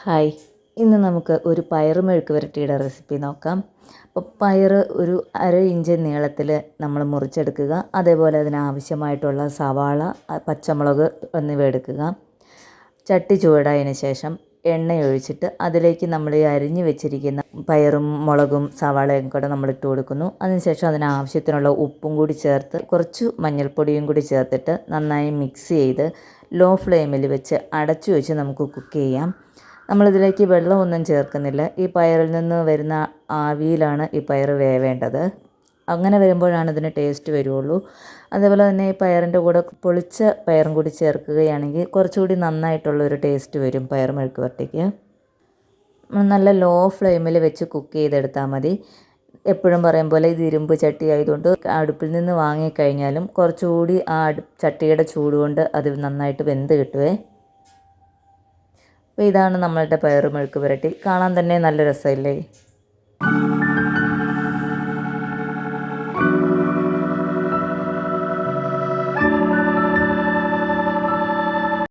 Hi, ഇന്ന് നമുക്ക് ഒരു പയറ് മെഴുക്ക് പുരട്ടിയുടെ റെസിപ്പി നോക്കാം. അപ്പോൾ പയറ് ഒരു 1/2 ഇഞ്ച് നീളത്തിൽ നമ്മൾ മുറിച്ചെടുക്കുക. അതേപോലെ അതിനാവശ്യമായിട്ടുള്ള സവാള, പച്ചമുളക് എന്നിവ എടുക്കുക. ചട്ടി ചൂടായതിന് ശേഷം എണ്ണയൊഴിച്ചിട്ട് അതിലേക്ക് നമ്മൾ ഈ അരിഞ്ഞു വെച്ചിരിക്കുന്ന പയറും മുളകും സവാളയും കൂടെ നമ്മൾ ഇട്ട് കൊടുക്കുന്നു. അതിനുശേഷം അതിനാവശ്യത്തിനുള്ള ഉപ്പും കൂടി ചേർത്ത് കുറച്ച് മഞ്ഞൾപ്പൊടിയും കൂടി ചേർത്തിട്ട് നന്നായി മിക്സ് ചെയ്ത് ലോ ഫ്ലെയിമിൽ വെച്ച് അടച്ചു വെച്ച് നമുക്ക് കുക്ക് ചെയ്യാം. നമ്മളിതിലേക്ക് വെള്ളമൊന്നും ചേർക്കുന്നില്ല. ഈ പയറിൽ നിന്ന് വരുന്ന ആവിയിലാണ് ഈ പയർ വേവേണ്ടത്. അങ്ങനെ വരുമ്പോഴാണ് ഇതിന് ടേസ്റ്റ് വരുള്ളൂ. അതേപോലെ തന്നെ ഈ പയറിൻ്റെ കൂടെ പൊളിച്ച പയറും കൂടി ചേർക്കുകയാണെങ്കിൽ കുറച്ചുകൂടി നന്നായിട്ടുള്ളൊരു ടേസ്റ്റ് വരും പയർ മെഴുക്ക് പുരട്ടിക്ക്. നല്ല ലോ ഫ്ലെയിമിൽ വെച്ച് കുക്ക് ചെയ്തെടുത്താൽ മതി. എപ്പോഴും പറയും പോലെ ഇത് ഇരുമ്പ് ചട്ടി ആയതുകൊണ്ട് അടുപ്പിൽ നിന്ന് വാങ്ങിക്കഴിഞ്ഞാലും കുറച്ചുകൂടി ആ ചട്ടിയുടെ ചൂട് കൊണ്ട് അത് നന്നായിട്ട് വെന്ത് കിട്ടുമേ. അപ്പോൾ ഇതാണ് നമ്മളുടെ പയറ് മെഴുക്ക് പുരട്ടി. കാണാൻ തന്നെ നല്ല രസമില്ലേ?